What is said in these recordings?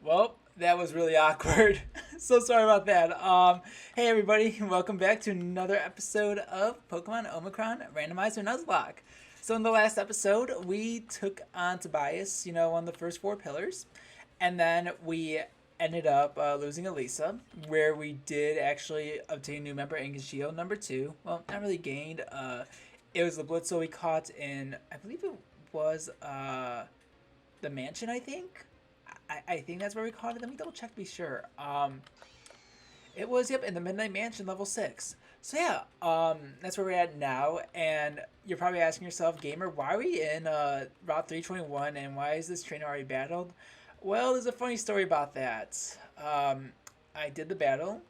Well, that was really awkward. So sorry about that. Hey everybody, welcome back to another episode of Pokemon Omicron Randomizer Nuzlocke. So in the last episode, we took on Tobias, one of the first four pillars, and then we ended up losing Elisa, where we did actually obtain a new member, Shield number two. Well, not really gained. It was the Blitzel we caught in, I believe it was the mansion, I think. I think that's where we caught it. Let me double check to be sure. It was, yep, in the Midnight Mansion, level 6. So yeah, that's where we're at now. And you're probably asking yourself, gamer, why are we in Route 321 and why is this train already battled? Well, there's a funny story about that. I did the battle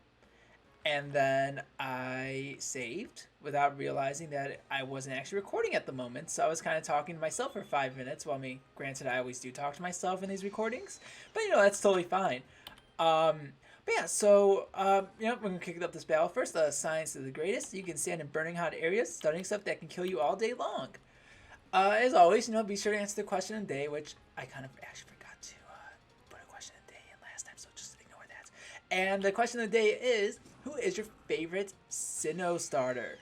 and then I saved without realizing that I wasn't actually recording at the moment. So I was kind of talking to myself for 5 minutes. Well, granted, I always do talk to myself in these recordings, but that's totally fine. But yeah, so we're gonna kick up this battle first. Science is the greatest. You can stand in burning hot areas, studying stuff that can kill you all day long. As always, be sure to answer the question of the day, which I kind of actually forgot to put a question of the day in last time, so just ignore that. And the question of the day is, who is your favorite Sinnoh starter?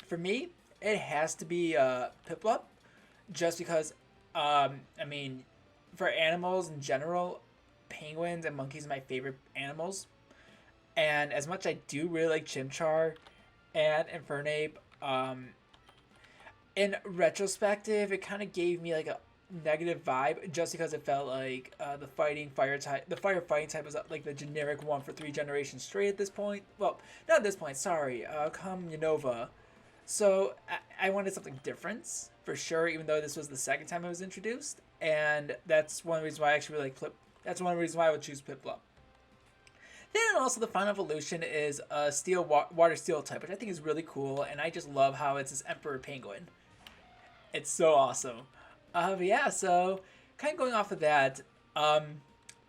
For me, it has to be Piplup, just because, for animals in general, penguins and monkeys are my favorite animals. And as much I do really like Chimchar and Infernape, in retrospective, it kind of gave me like a negative vibe just because it felt like the fire fighting type was like the generic one for 3 generations straight at this point. Well, not at this point, sorry. Come Unova. So I wanted something different for sure, even though this was the second time it was introduced, and that's one reason why I actually really like That's one reason why I would choose Piplup. Then also the final evolution is a water steel type, which I think is really cool, and I just love how it's this Emperor Penguin. It's so awesome. But yeah, so kind of going off of that. But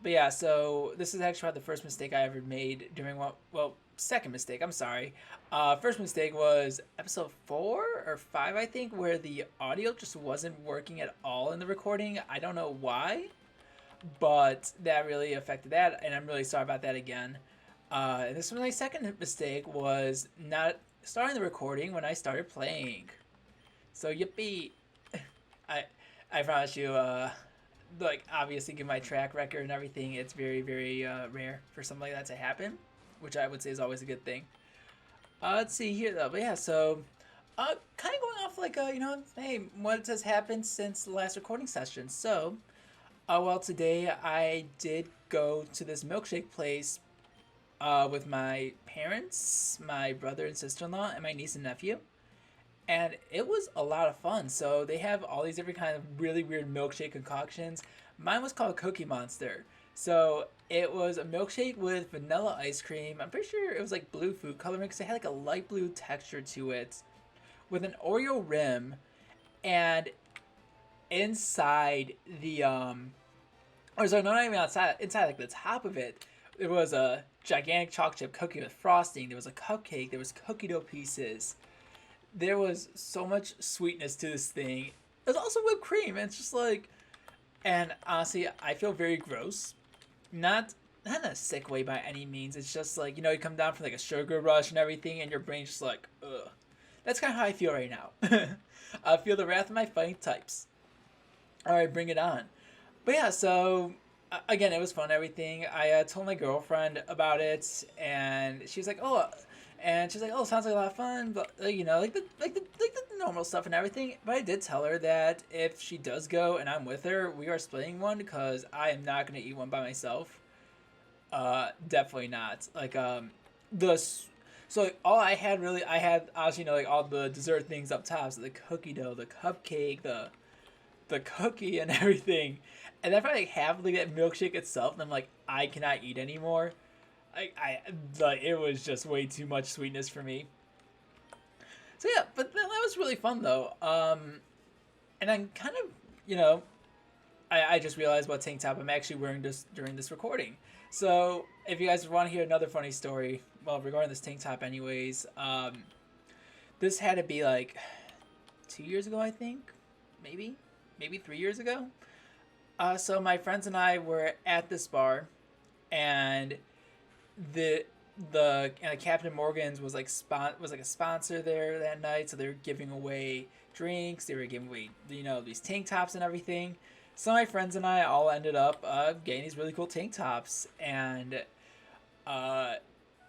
yeah, so this is actually the first mistake I ever made during second mistake. I'm sorry. First mistake was episode 4 or 5, I think, where the audio just wasn't working at all in the recording. I don't know why, but that really affected that, and I'm really sorry about that again. And this was my second mistake, was not starting the recording when I started playing. So yippee! I promise you, obviously, given my track record and everything, it's very, very rare for something like that to happen, which I would say is always a good thing. Let's see here, though. But yeah, so kind of going off hey, what has happened since the last recording session. So, today I did go to this milkshake place with my parents, my brother and sister-in-law, and my niece and nephew. And it was a lot of fun. So they have all these different kind of really weird milkshake concoctions. Mine was called Cookie Monster. So it was a milkshake with vanilla ice cream. I'm pretty sure it was like blue food coloring because it had like a light blue texture to it with an Oreo rim. And inside the or sorry, no, not even outside, inside like the top of it, there was a gigantic chocolate chip cookie with frosting. There was a cupcake. There was cookie dough pieces. There was so much sweetness to this thing. There's also whipped cream, and it's just like, and honestly, I feel very gross. Not in a sick way by any means. It's just like, you come down from like a sugar rush and everything, and your brain's just like, ugh. That's kind of how I feel right now. I feel the wrath of my fighting types. All right, bring it on. But yeah, so again, it was fun. Everything. I told my girlfriend about it, and she's like, "Oh," and she's like, "Oh, sounds like a lot of fun." But like the normal stuff and everything. But I did tell her that if she does go and I'm with her, we are splitting one because I am not gonna eat one by myself. Definitely not. So like, all I had really, I had obviously all the dessert things up top, so the cookie dough, the cupcake, the cookie and everything, and then probably like half like that milkshake itself, and I'm like, I cannot eat anymore. It was just way too much sweetness for me. So yeah, but that was really fun though. And I'm kind of I just realized what tank top I'm actually wearing just during this recording. So if you guys want to hear another funny story, well, regarding this tank top, anyways, this had to be like 2 years ago, I think, maybe 3 years ago. So my friends and I were at this bar, and the Captain Morgan's was like a sponsor there that night, so they were giving away drinks, they were giving away these tank tops and everything. So my friends and I all ended up getting these really cool tank tops, and uh,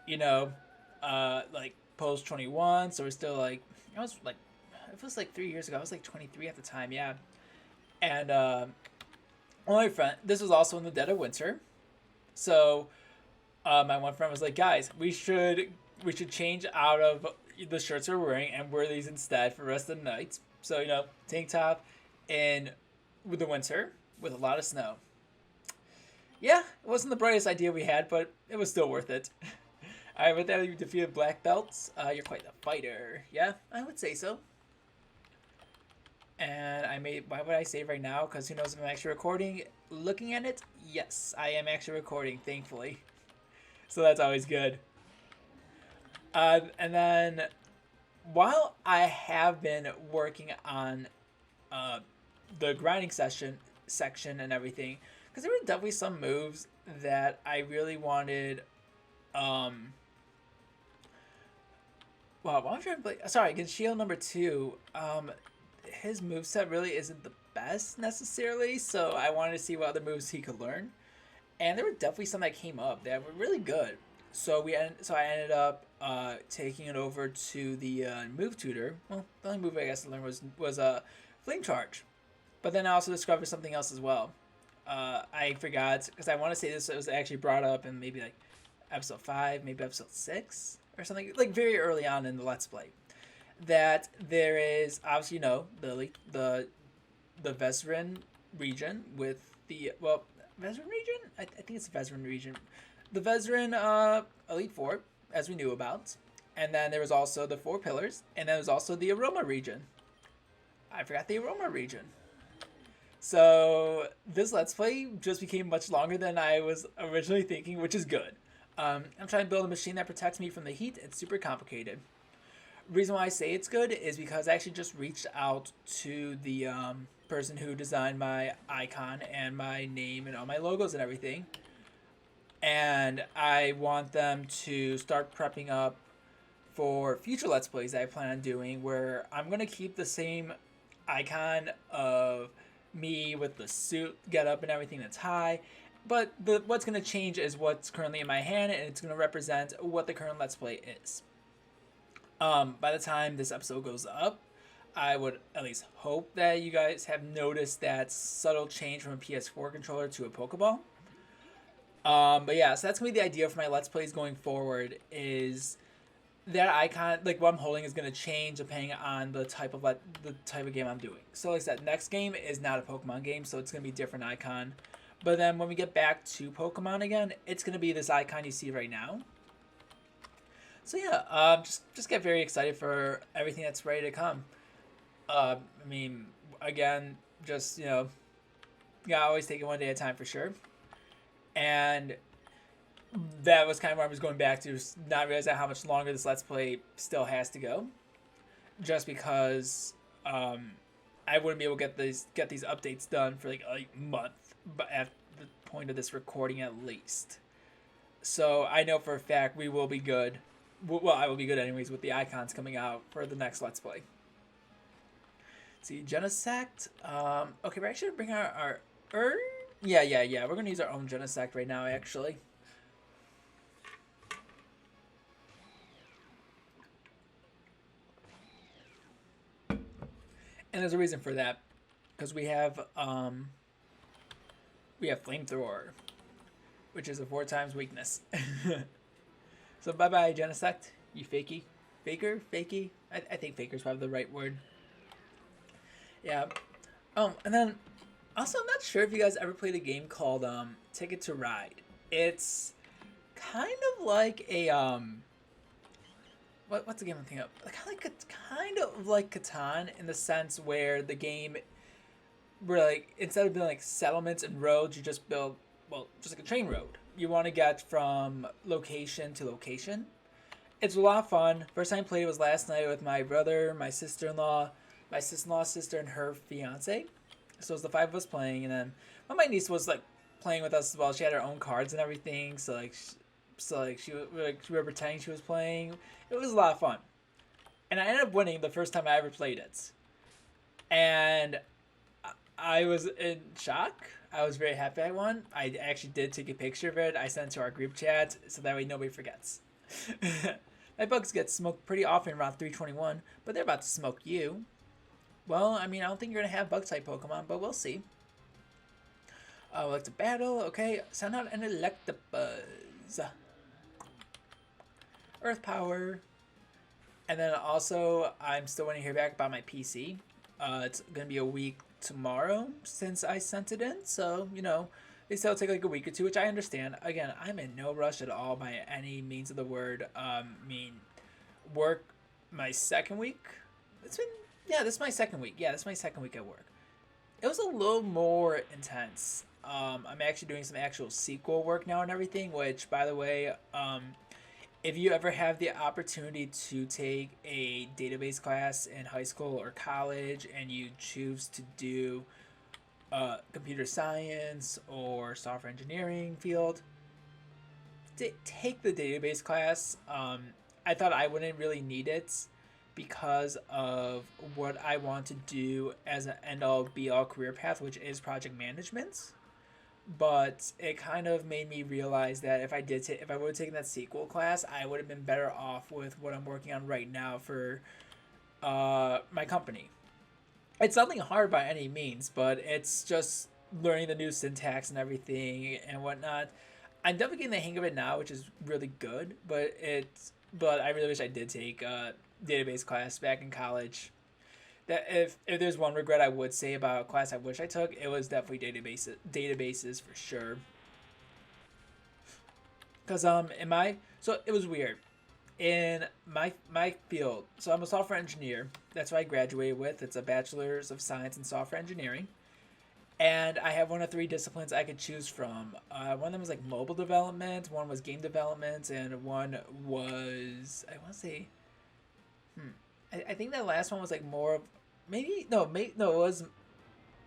like post 21, so we're still like it was like 3 years ago. I was like 23 at the time, yeah. And my friend, this was also in the dead of winter, so my one friend was like, guys, we should change out of the shirts we're wearing and wear these instead for the rest of the night. So tank top in with the winter with a lot of snow. Yeah, it wasn't the brightest idea we had, but it was still worth it. Alright, with that, you defeated black belts. You're quite a fighter. Yeah, I would say so. And why would I save right now? Because who knows if I'm actually recording. Looking at it, yes, I am actually recording, thankfully. So that's always good. And then, while I have been working on the grinding section and everything, because there were definitely some moves that I really wanted. Well, I'm trying to play. Sorry, against Shield number 2. His moveset really isn't the best necessarily, so I wanted to see what other moves he could learn. And there were definitely some that came up that were really good. So I ended up taking it over to the move tutor. Well, the only move I guess I learned was flame charge. But then I also discovered something else as well. I forgot, because I want to say this was actually brought up in maybe like episode 5, maybe episode 6 or something, like very early on in the Let's Play. That there is obviously the Vezrin region with the Vezrin region? I think it's the Vezrin region. The Vezrin Elite Four, as we knew about. And then there was also the 4 pillars. And then there was also the Aroma region. I forgot the Aroma region. So this Let's Play just became much longer than I was originally thinking, which is good. I'm trying to build a machine that protects me from the heat. It's super complicated. Reason why I say it's good is because I actually just reached out to the person who designed my icon and my name and all my logos and everything, and I want them to start prepping up for future Let's Plays that I plan on doing, where I'm going to keep the same icon of me with the suit getup and everything that's high, but what's going to change is what's currently in my hand, and it's going to represent what the current Let's Play is. By the time this episode goes up, I would at least hope that you guys have noticed that subtle change from a PS4 controller to a Pokeball. But yeah, so that's going to be the idea for my Let's Plays going forward, is that icon, like what I'm holding, is going to change depending on the type of game I'm doing. So like I said, next game is not a Pokemon game, so it's going to be a different icon. But then when we get back to Pokemon again, it's going to be this icon you see right now. So yeah, just get very excited for everything that's ready to come. I mean, again, just always take it one day at a time for sure. And that was kind of where I was going back to, not realizing how much longer this Let's Play still has to go. Just because I wouldn't be able to get these updates done for like a month, but at the point of this recording at least. So I know for a fact we will be good. Well, I will be good anyways with the icons coming out for the next Let's Play. See, Genesect. Okay, we're actually bring our yeah. We're gonna use our own Genesect right now, actually. And there's a reason for that, because we have Flamethrower, which is a 4x weakness. So bye-bye, Genesect, you fakey. Fakey? I think faker's probably the right word. Yeah. And then, also, I'm not sure if you guys ever played a game called Ticket to Ride. It's kind of like a, what's the game I'm thinking of? Kind of like Catan, in the sense where the game, where like, instead of building like settlements and roads, you just build, just like a train road. You want to get from location to location. It's a lot of fun. First time I played it was last night with my brother, my sister-in-law, my sister-in-law's sister, and her fiance. So it was the 5 of us playing, and then my niece was like playing with us as well. She had her own cards and everything. So we were pretending she was playing. It was a lot of fun, and I ended up winning the first time I ever played it, and I was in shock. I was very happy I won. I actually did take a picture of it. I sent it to our group chat so that way nobody forgets. My bugs get smoked pretty often around 321, but they're about to smoke you. Well, I mean, I don't think you're going to have bug-type Pokemon, but we'll see. Elect a battle. Okay, send out an Electabuzz. Earth Power. And then also, I'm still waiting to hear back about my PC. It's going to be a week tomorrow since I sent it in, so, you know, they still take like a week or two, which I understand. Again, I'm in no rush at all by any means of the word. Work my second week. This is my second week. Yeah, this is my second week at work. It was a little more intense. I'm actually doing some actual SQL work now and everything, which, by the way, if you ever have the opportunity to take a database class in high school or college and you choose to do computer science or software engineering field, take the database class. I thought I wouldn't really need it because of what I want to do as an end-all be-all career path, which is project management. But it kind of made me realize that if I would have taken that SQL class, I would have been better off with what I'm working on right now for my company. It's nothing hard by any means, but it's just learning the new syntax and everything and whatnot. I'm definitely getting the hang of it now, which is really good. But I really wish I did take a database class back in college. That if there's one regret I would say about a class I wish I took, it was definitely databases for sure. Cause so it was weird in my field. So I'm a software engineer. That's what I graduated with. It's a bachelor's of science in software engineering, and I have one of 3 disciplines I could choose from. One of them was like mobile development, one was game development, and one was I want to say, I think that last one was like more of it was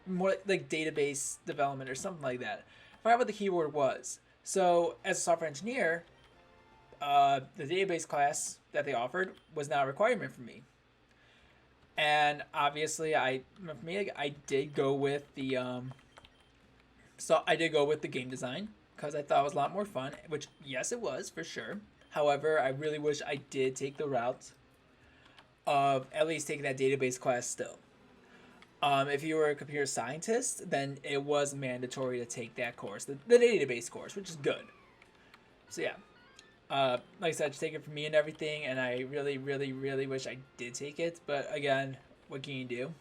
more like database development or something like that. I forgot what the keyword was. So as a software engineer, the database class that they offered was not a requirement for me. And obviously, I did go with the game design because I thought it was a lot more fun. Which yes, it was for sure. However, I really wish I did take the route of at least taking that database class still. If you were a computer scientist, then it was mandatory to take that course, the database course, which is good. So yeah, like I said, just take it from me and everything, and I really, really, really wish I did take it. But again, what can you do?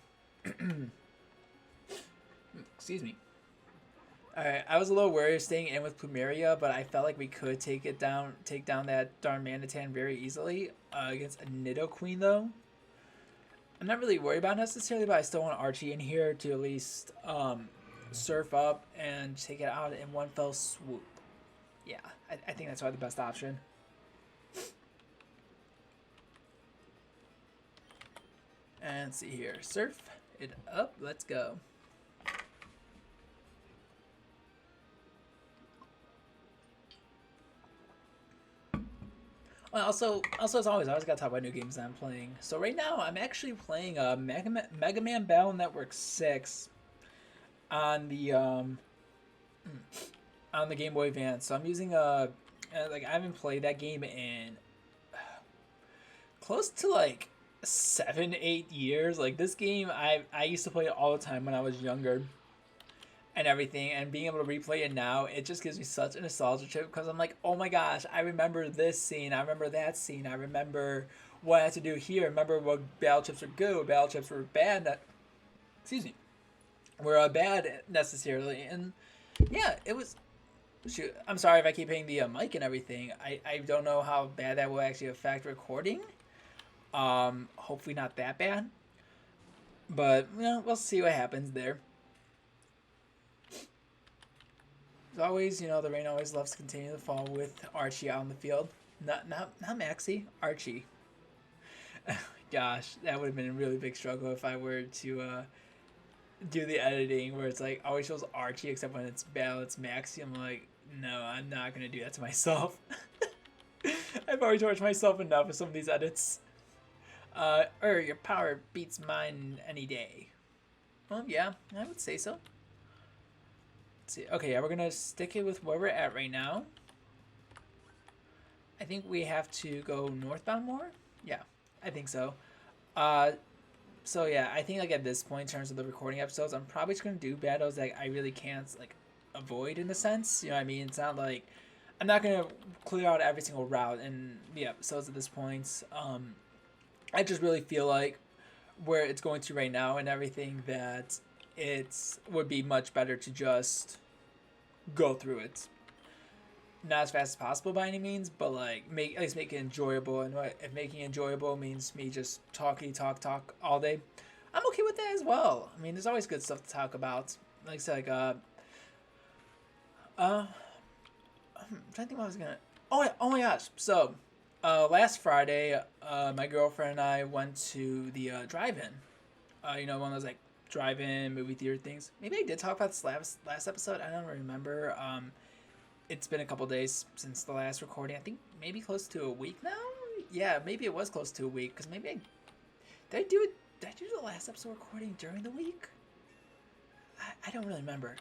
Excuse me. Alright, I was a little worried staying in with Plumeria, but I felt like we could take down that darn Manatan very easily against a Nidoqueen, though. I'm not really worried about it necessarily, but I still want Archie in here to at least surf up and take it out in one fell swoop. Yeah, I think that's probably the best option. And let's see here. Surf it up. Let's go. Well, also as always, I always gotta talk about new games that I'm playing. So right now, I'm actually playing Mega Man Battle Network 6 on the Game Boy Advance. So I'm using I haven't played that game in close to like 7-8 years. Like this game, I used to play it all the time when I was younger. And everything, and being able to replay it now, it just gives me such a nostalgia trip because I'm like, oh my gosh, I remember this scene, I remember that scene, I remember what I had to do here, I remember what battle chips were good, what battle chips were bad, were bad necessarily, and yeah, it was, shoot, I'm sorry if I keep hitting the mic and everything, I don't know how bad that will actually affect recording, hopefully not that bad, but, you know, we'll see what happens there. As always, you know, the rain always loves to continue to fall with Archie out in the field. Not Maxie, Archie. Gosh, that would have been a really big struggle if I were to do the editing where it's like always shows Archie except when it's Battle, it's Maxie. I'm like, no, I'm not gonna do that to myself. I've already tortured myself enough with some of these edits. Your power beats mine any day. Well, yeah, I would say so. Let's see. Okay, yeah, we're gonna stick it with where we're at right now. I think we have to go northbound more. Yeah, I think so. So yeah, I think like at this point in terms of the recording episodes, I'm probably just gonna do battles that I really can't like avoid in a sense. You know what I mean? It's not like I'm not gonna clear out every single route in the episodes at this point. I just really feel like where it's going to right now and everything that it would be much better to just go through it. Not as fast as possible by any means, but like at least make it enjoyable. And if making it enjoyable means me just talk all day, I'm okay with that as well. I mean, there's always good stuff to talk about. Like I said, I'm trying to think what I was gonna. Oh my gosh! So, last Friday, my girlfriend and I went to the drive-in. One of those like drive-in movie theater things. Maybe I did talk about this last episode. I don't remember. It's been a couple days since the last recording. I think maybe close to a week now. Yeah, maybe it was close to a week because maybe did I do the last episode recording during the week? I don't really remember.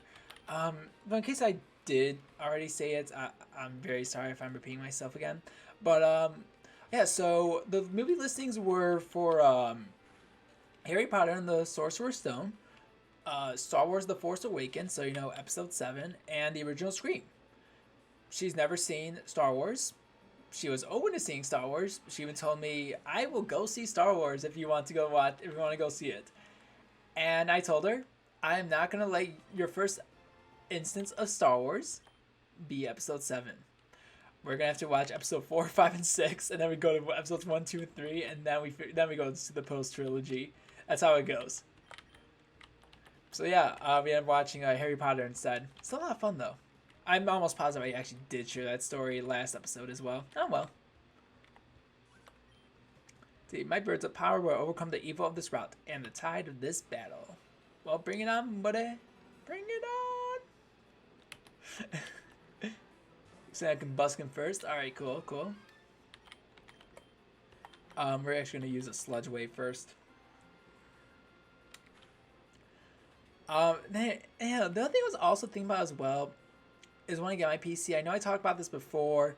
But in case I did already say it, I'm very sorry if I'm repeating myself again. But yeah. So the movie listings were for Harry Potter and the Sorcerer's Stone, Star Wars: The Force Awakens. So Episode 7 and the original Scream. She's never seen Star Wars. She was open to seeing Star Wars. She even told me, I will go see Star Wars if you want to go see it. And I told her, I am not going to let your first instance of Star Wars be Episode 7. We're going to have to watch Episode 4, 5, and 6, and then we go to Episodes 1, 2, and 3, and then we go to the post-trilogy. That's how it goes. So yeah, we ended up watching Harry Potter instead. It's a lot of fun, though. I'm almost positive I actually did share that story last episode as well. Oh well. See, my birds of power will overcome the evil of this route and the tide of this battle. Well, bring it on, buddy. Bring it on. So I can busk him first. Alright, cool. We're actually going to use a sludge wave first. The other thing I was also thinking about as well is when I get my PC. I know I talked about this before.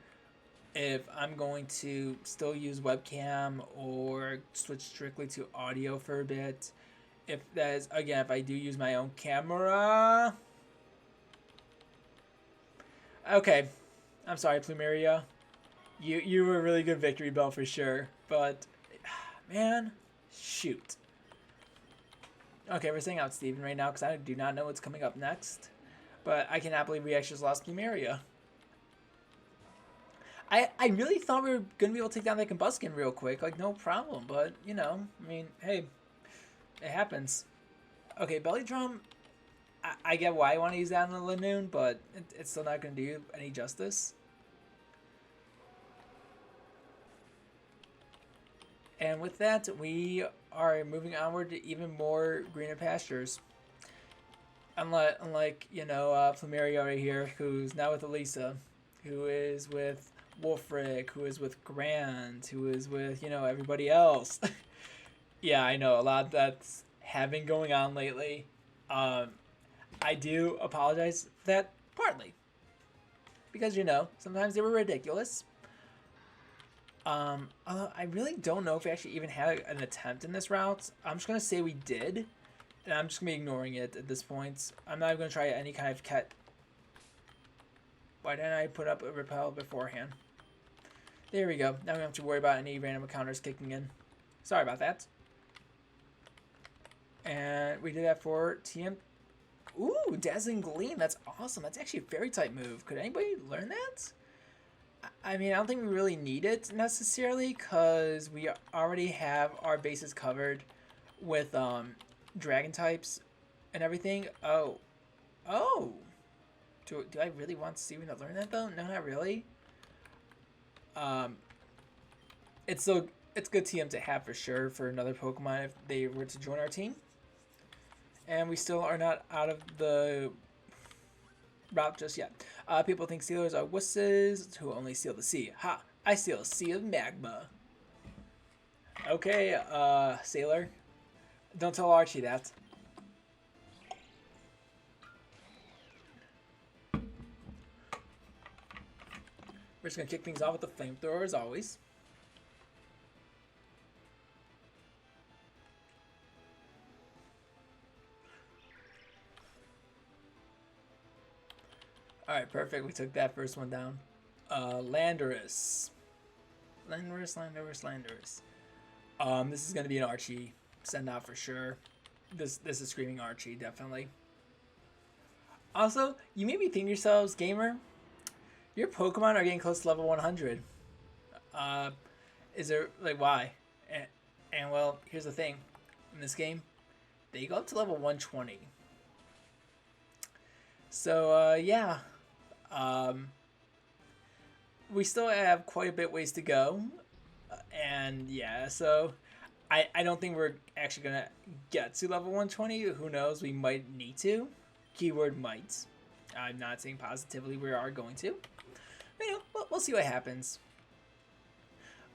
If I'm going to still use webcam or switch strictly to audio for a bit. If I do use my own camera. Okay. I'm sorry, Plumeria. You were a really good victory bell for sure. But, man, shoot. Okay, we're saying out Steven right now because I do not know what's coming up next. But I cannot believe we actually just lost Plumeria. I really thought we were going to be able to take down that Combuskin real quick. Like, no problem. But, I mean, hey, it happens. Okay, Belly Drum, I get why I want to use that on the Lanoon, but it's still not going to do any justice. And with that, we are moving onward to even more greener pastures. Unlike Plumeria right here, who's now with Elisa, who is with Wolfric, who is with Grant, who is with, everybody else. Yeah, I know, a lot that's been going on lately. I do apologize for that, partly. Because, sometimes they were ridiculous. I really don't know if we actually even had an attempt in this route. I'm just going to say we did. And I'm just going to be ignoring it at this point. I'm not even going to try any kind of cat. Why didn't I put up a repel beforehand? There we go. Now we don't have to worry about any random encounters kicking in. Sorry about that. And we did that for TM. Ooh, Dazzling Gleam. That's awesome. That's actually a fairy type move. Could anybody learn that? I mean, I don't think we really need it necessarily because we already have our bases covered with dragon types and everything. Oh. Do I really want Steven to learn that though? No, not really. It's good TM to have for sure for another Pokemon if they were to join our team. And we still are not out of the route just yet. People think sealers are wusses who only seal the sea. Ha! I seal a sea of magma. Okay, sailor. Don't tell Archie that. We're just gonna kick things off with the flamethrower as always. Alright, perfect. We took that first one down. Landorus. Landorus. This is gonna be an Archie send out for sure. This is screaming Archie, definitely. Also, you may be thinking to yourselves, gamer, your Pokemon are getting close to level 100. Is there, like, why? And well, here's the thing. In this game, they go up to level 120. So, yeah. We still have quite a bit ways to go. And, yeah, so I don't think we're actually going to get to level 120. Who knows? We might need to. Keyword might. I'm not saying positively we are going to. But, you know, we'll see what happens.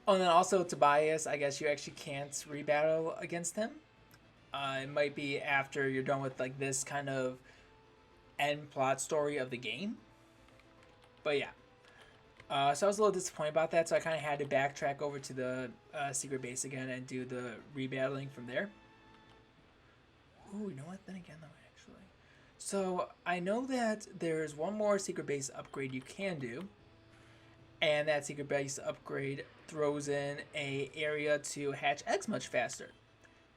Oh, and then also Tobias, I guess you actually can't rebattle against him. It might be after you're done with like this kind of end plot story of the game. But yeah. So I was a little disappointed about that, so I kind of had to backtrack over to the secret base again and do the rebattling from there. Ooh, you know what? Then again, though, actually. So I know that there's one more secret base upgrade you can do. And that secret base upgrade throws in a area to hatch eggs much faster.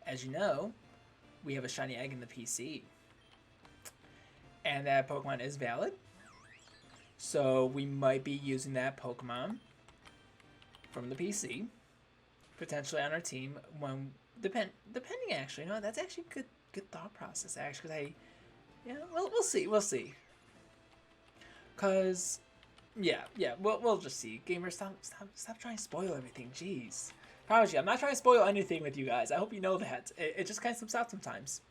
As you know, we have a shiny egg in the PC. And that Pokemon is valid. So we might be using that Pokemon from the PC, potentially on our team. When depending actually, you know, that's actually good thought process actually. Because we'll see. Cause yeah, we'll just see. Gamers, stop trying to spoil everything. Jeez, promise you, I'm not trying to spoil anything with you guys. I hope you know that. It just kind of slips out sometimes.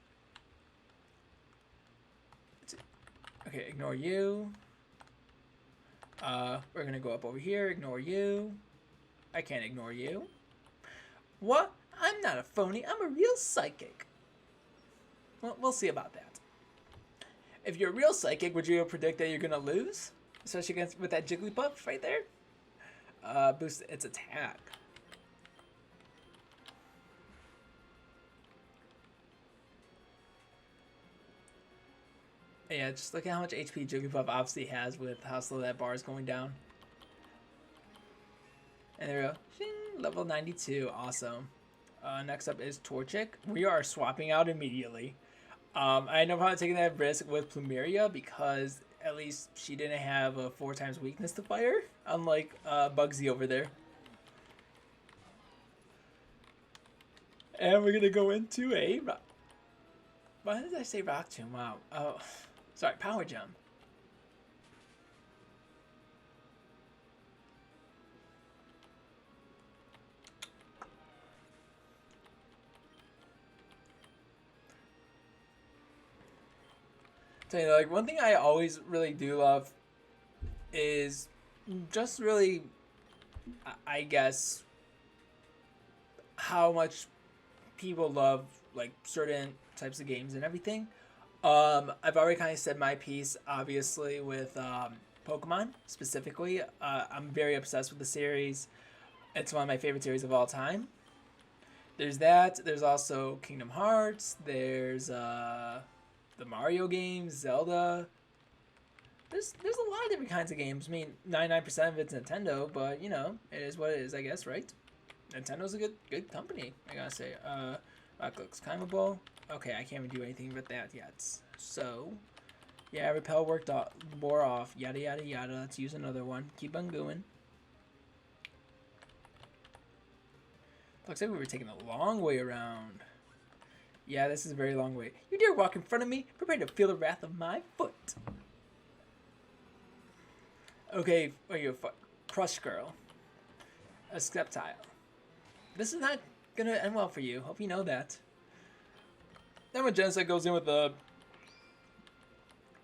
Okay, ignore you. We're gonna go up over here, ignore you. I can't ignore you. What? I'm not a phony, I'm a real psychic. Well, we'll see about that. If you're a real psychic, would you predict that you're gonna lose? Especially against with that Jigglypuff right there? Boost its attack. Yeah, just look at how much HP Jigglypuff obviously has with how slow that bar is going down. And there we go. Shing, level 92. Awesome. Next up is Torchic. We are swapping out immediately. I know probably taking that risk with Plumeria because at least she didn't have a 4 times weakness to fire, unlike Bugsy over there. And we're going to go into a... Why did I say Rock Tomb? Wow. Oh... Sorry, Power Jump. Tell you, like, one thing I always really do love is just really, I guess, how much people love, like, certain types of games and everything. I've already kind of said my piece, obviously, with Pokemon, specifically. I'm very obsessed with the series. It's one of my favorite series of all time. There's that. There's also Kingdom Hearts. There's the Mario games, Zelda. There's a lot of different kinds of games. I mean, 99% of it's Nintendo, but, you know, it is what it is, I guess, right? Nintendo's a good company, I gotta say. Rock looks climbable. Okay, I can't even do anything with that yet. So, yeah, repel wore off. Yada, yada, yada. Let's use another one. Keep on going. Looks like we were taking a long way around. Yeah, this is a very long way. You dare walk in front of me? Prepare to feel the wrath of my foot. Okay, are you a Crush Girl? A Sceptile. This is not gonna end well for you. Hope you know that. then when Genesect goes in with the,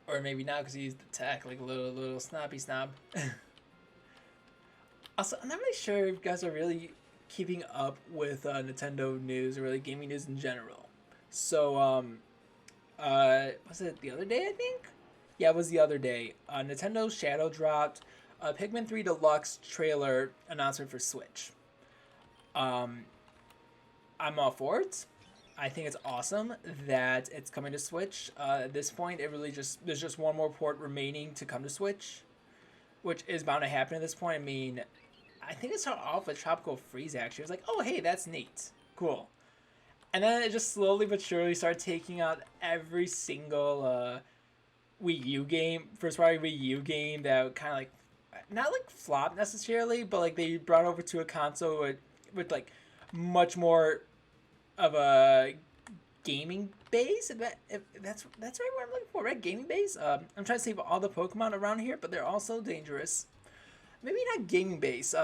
or maybe not because he used the tech like a little snobby snob. Also, I'm not really sure if you guys are really keeping up with Nintendo news or really gaming news in general. So, was it the other day? I think. Yeah, it was the other day. Nintendo Shadow dropped a Pikmin 3 Deluxe trailer announcement for Switch. I'm all for it. I think it's awesome that it's coming to Switch. At this point, there's just one more port remaining to come to Switch, which is bound to happen at this point. I mean, I think it started off with Tropical Freeze. Actually, it was like, oh hey, that's neat, cool, and then it just slowly but surely started taking out every single Wii U game, first party Wii U game that kind of like, not like flop necessarily, but like they brought over to a console with like much more of a gaming base. If that's right what I'm looking for, right? Gaming base. I'm trying to save all the Pokemon around here, but they're also dangerous. Maybe not gaming base.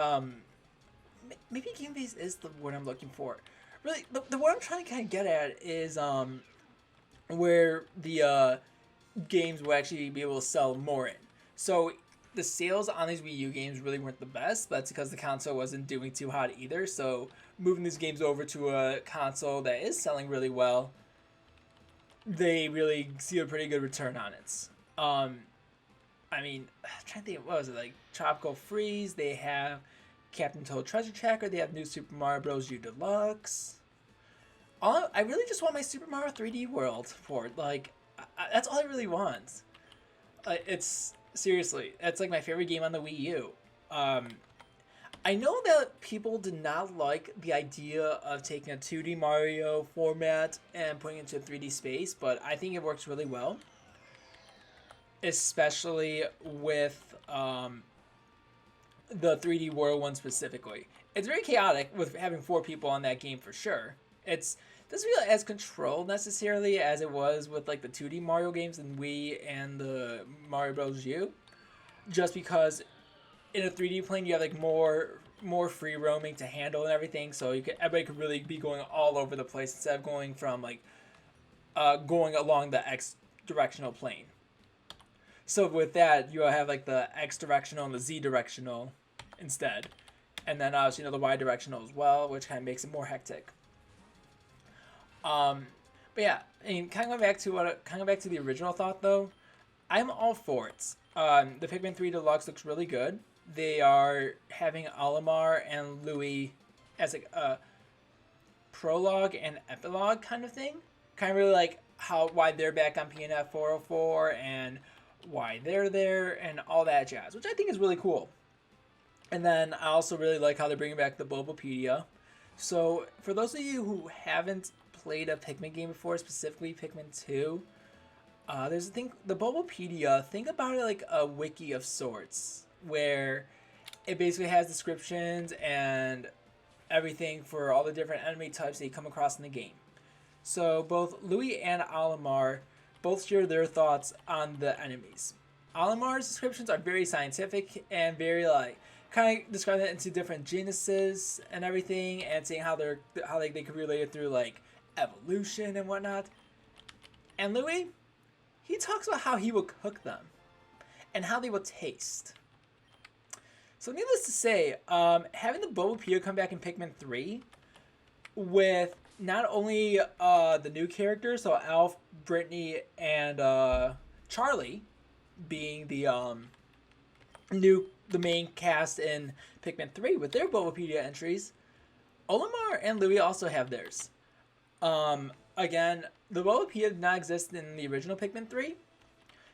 Maybe gaming base is the word I'm looking for. Really, the word I'm trying to kind of get at is where the games will actually be able to sell more in. So the sales on these Wii U games really weren't the best. That's because the console wasn't doing too hot either. So moving these games over to a console that is selling really well, they really see a pretty good return on it. I mean, I'm trying to think, what was it, like Tropical Freeze, they have Captain Toad Treasure Tracker, they have New Super Mario Bros. U Deluxe. I really just want my Super Mario 3D World for it. Like, that's all I really want. It's, seriously, that's like my favorite game on the Wii U. I know that people did not like the idea of taking a 2D Mario format and putting it into a 3D space, but I think it works really well. Especially with the 3D World one specifically. It's very chaotic with having 4 people on that game for sure. It doesn't feel as controlled necessarily as it was with like the 2D Mario games in Wii and the Mario Bros. U. Just because in a 3D plane you have like more free roaming to handle and everything, so everybody could really be going all over the place instead of going from like going along the X directional plane. So with that, you have like the X directional and the Z directional instead, and then obviously the Y directional as well, which kind of makes it more hectic. But yeah, I mean, kind of going back to the original thought though, I'm all for it. The Pikmin 3 Deluxe looks really good. They are having Olimar and Louis as like a prologue and epilogue kind of thing. Kind of really like why they're back on PNF 404 and why they're there and all that jazz, which I think is really cool. And then I also really like how they're bringing back the Bulbapedia. So for those of you who haven't played a Pikmin game before, specifically Pikmin 2, there's a thing, the Bulbapedia, think about it like a wiki of sorts, where it basically has descriptions and everything for all the different enemy types that you come across in the game. So both Louis and Olimar both share their thoughts on the enemies. Olimar's descriptions are very scientific and very like kind of describe it into different genuses and everything, and seeing how they could relate it through like evolution and whatnot. And Louis, he talks about how he will cook them and how they will taste. So needless to say, having the Bulbapedia come back in Pikmin 3 with not only the new characters, so Alf, Brittany, and Charlie being the main cast in Pikmin 3 with their Bulbapedia entries, Olimar and Louis also have theirs. Again, the Bulbapedia did not exist in the original Pikmin 3,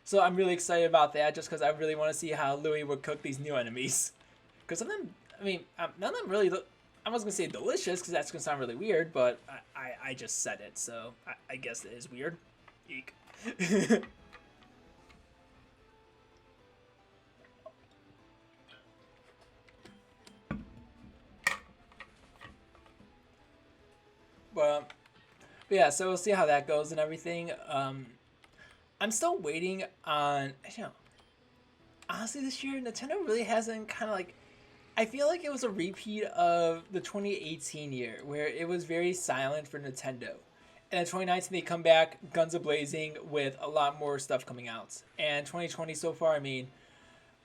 so I'm really excited about that just because I really want to see how Louis would cook these new enemies. Because some of them, I mean, none of them really I was going to say delicious because that's going to sound really weird, but I just said it, so I guess it is weird. Eek. But yeah, so we'll see how that goes and everything. I'm still waiting on, honestly this year, Nintendo really hasn't kind of like, I feel like it was a repeat of the 2018 year where it was very silent for Nintendo. And in 2019, they come back guns a-blazing with a lot more stuff coming out. And 2020 so far, I mean,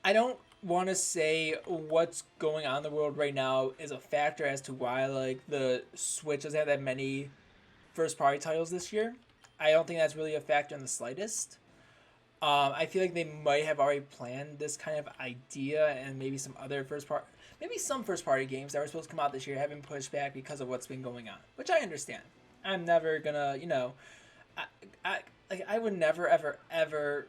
I don't want to say what's going on in the world right now is a factor as to why like the Switch doesn't have that many first-party titles this year. I don't think that's really a factor in the slightest. I feel like they might have already planned this kind of idea, and maybe some other maybe some first-party games that were supposed to come out this year have been pushed back because of what's been going on, which I understand. I'm never gonna, I would never ever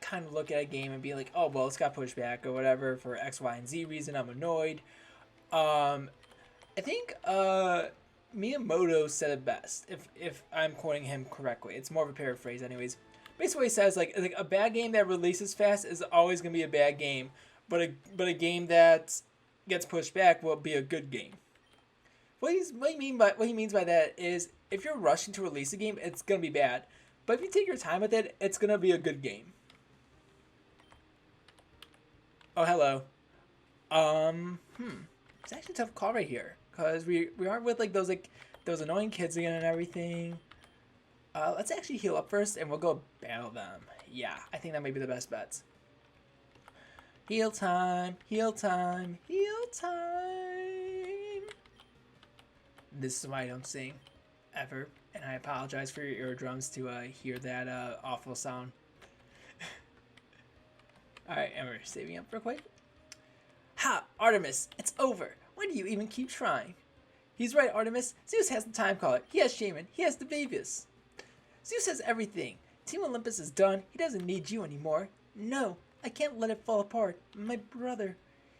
kind of look at a game and be like, oh well, it's got pushed back or whatever for X, Y, and Z reason. I'm annoyed. I think Miyamoto said it best. If I'm quoting him correctly, it's more of a paraphrase, anyways. Basically, he says like a bad game that releases fast is always gonna be a bad game, but a game that gets pushed back will be a good game. What he means by that is if you're rushing to release a game, it's gonna be bad. But if you take your time with it, it's gonna be a good game. Oh, hello. It's actually a tough call right here because we aren't with like those annoying kids again and everything. Let's actually heal up first and we'll go battle them. Yeah, I think that may be the best bets. Heal time, heal time, heal time. This is why I don't sing ever, and I apologize for your eardrums to hear that awful sound. Alright, and we're saving up real quick. Ha! Artemis, it's over. Why do you even keep trying? He's right, Artemis. Zeus has the time caller. He has Shaman. He has Tobias. Zeus has everything. Team Olympus is done. He doesn't need you anymore. No, I can't let it fall apart. My brother.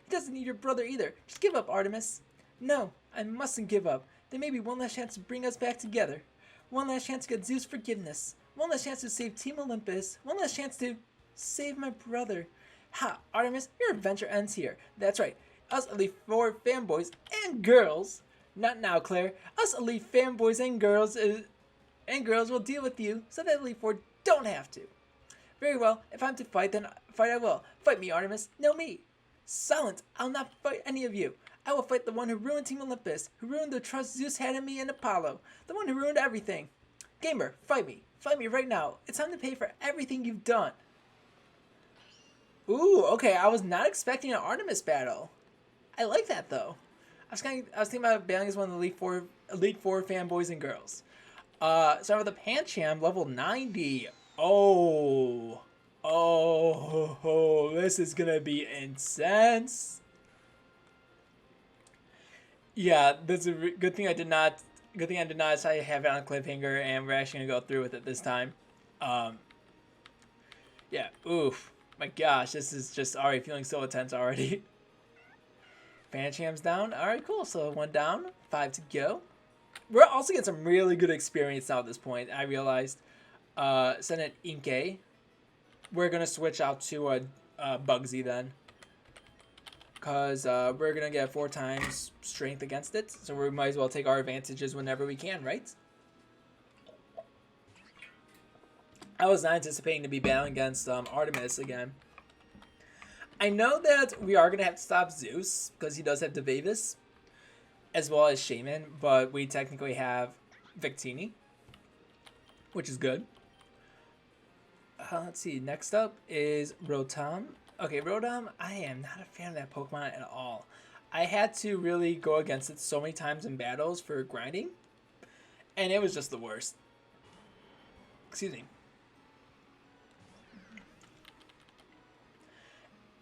He doesn't need your brother either. Just give up, Artemis. No, I mustn't give up. There may be one last chance to bring us back together. One last chance to get Zeus forgiveness. One last chance to save Team Olympus. One last chance to save my brother. Ha, Artemis, your adventure ends here. That's right. Us Elite Four fanboys and girls. Not now, Claire. Us Elite fanboys and girls will deal with you so that Elite Four don't have to. Very well. If I'm to fight, then fight I will. Fight me, Artemis. No me. Silence. I'll not fight any of you. I will fight the one who ruined Team Olympus, who ruined the trust Zeus had in me and Apollo, the one who ruined everything. Gamer, fight me. Fight me right now. It's time to pay for everything you've done. Ooh, okay. I was not expecting an Artemis battle. I like that though. I was thinking about battling as one of the Elite Four fanboys and girls. Start with the Pancham, level 90. Oh, this is gonna be intense. Yeah, that's a good thing I did not. Good thing I did not decide to have it on a cliffhanger, and we're actually gonna go through with it this time. Yeah. Oof. My gosh, this is just already feeling so intense already. Pancham's down. All right, cool. So 1 down, 5 to go. We're also getting some really good experience now at this point. I realized. Send an Inkay. We're gonna switch out to a Bugsy then. Because we're going to get 4 times strength against it. So we might as well take our advantages whenever we can, right? I was not anticipating to be battling against Artemis again. I know that we are going to have to stop Zeus, because he does have Tobias, as well as Shaman, but we technically have Victini, which is good. Let's see, next up is Rotom. Okay, Rotom, I am not a fan of that Pokemon at all. I had to really go against it so many times in battles for grinding, and it was just the worst. Excuse me.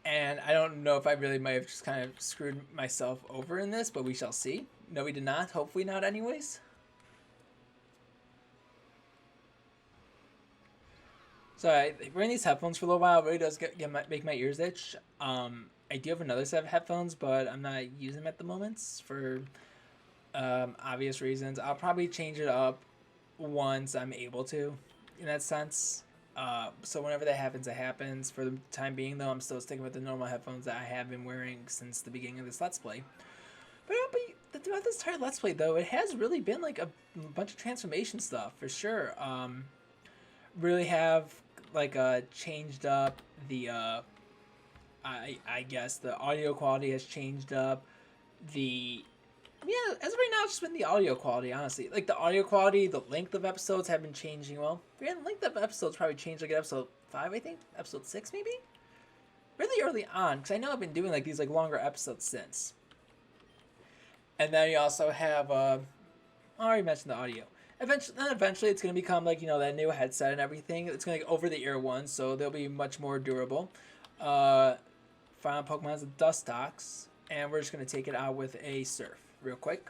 And I don't know if I really might have just kind of screwed myself over in this, but we shall see. No, we did not. Hopefully not anyways. So wearing these headphones for a little while really does make my ears itch. I do have another set of headphones, but I'm not using them at the moment for obvious reasons. I'll probably change it up once I'm able to, in that sense. So whenever that happens, it happens. For the time being, though, I'm still sticking with the normal headphones that I have been wearing since the beginning of this Let's Play. But throughout this entire Let's Play, though, it has really been like a bunch of transformation stuff, for sure. Really have like changed up the I guess the audio quality has changed up, the Yeah, as of right now, it's just been the audio quality, honestly. Like, the audio quality, the length of episodes have been changing. Well, the length of episodes probably changed, like, at episode 5, I think? Episode 6, maybe? Really early on, because I know I've been doing, like, these, like, longer episodes since. And then you also have, I already mentioned the audio. Eventually it's going to become, like, you know, that new headset and everything. It's going to be over-the-ear one, so they'll be much more durable. Final Pokemon's the Dustox, and we're just going to take it out with a Surf real quick.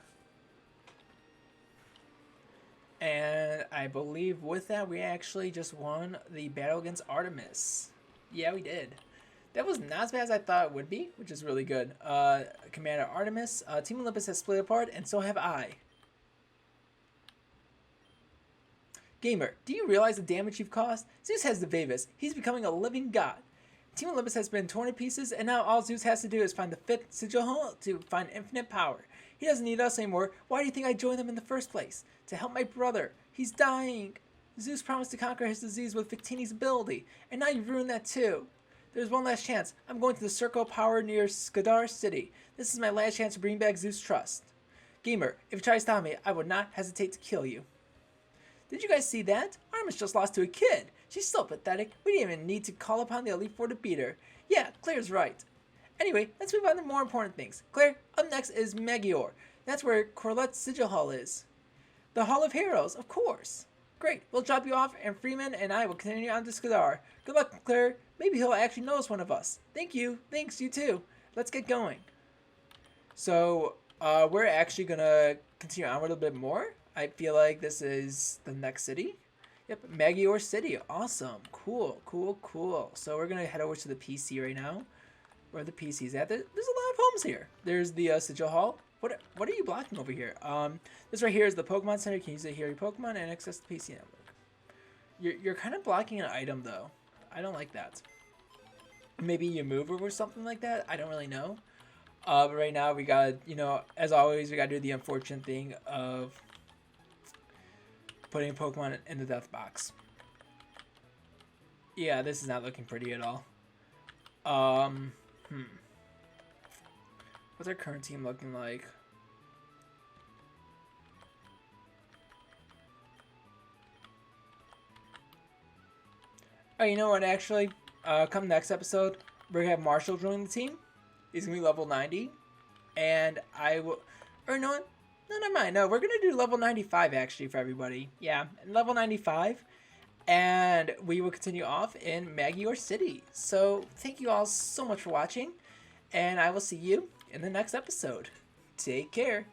And I believe with that, we actually just won the battle against Artemis. Yeah, we did. That was not as bad as I thought it would be, which is really good. Commander Artemis, Team Olympus has split apart, and so have I. Gamer, do you realize the damage you've caused? Zeus has the Vavis. He's becoming a living god. Team Olympus has been torn to pieces, and now all Zeus has to do is find the 5th Sigil Hall to find infinite power. He doesn't need us anymore. Why do you think I joined them in the first place? To help my brother. He's dying. Zeus promised to conquer his disease with Victini's ability, and now you've ruined that too. There's one last chance. I'm going to the Circle of Power near Skadar City. This is my last chance to bring back Zeus' trust. Gamer, if you try to stop me, I would not hesitate to kill you. Did you guys see that? Artemis just lost to a kid. She's so pathetic. We didn't even need to call upon the Elite Four to beat her. Yeah, Claire's right. Anyway, let's move on to more important things. Claire, up next is Magior. That's where Corlette's Sigil Hall is. The Hall of Heroes, of course. Great, we'll drop you off, and Freeman and I will continue on to Skadar. Good luck, Claire. Maybe he'll actually notice one of us. Thank you. Thanks, you too. Let's get going. So, we're actually going to continue on a little bit more. I feel like this is the next city. Yep, Magior City. Awesome. Cool, cool, cool. So we're going to head over to the PC right now. Where are the PCs at? There's a lot of homes here. There's the Sigil Hall. What are you blocking over here? This right here is the Pokemon Center. You can use it here, your Pokemon, and access the PC network. You're kind of blocking an item, though. I don't like that. Maybe you move or something like that. I don't really know. But right now, we got, you know, as always, we got to do the unfortunate thing of putting Pokemon in the death box. Yeah, this is not looking pretty at all. What's our current team looking like? Oh, you know what, actually? Come next episode, we're gonna have Marshall join the team. He's gonna be level 90. And I will... Or no, never mind. No, we're gonna do level 95, actually, for everybody. Yeah, level 95. And we will continue off in Magior City. So, thank you all so much for watching. And I will see you in the next episode. Take care.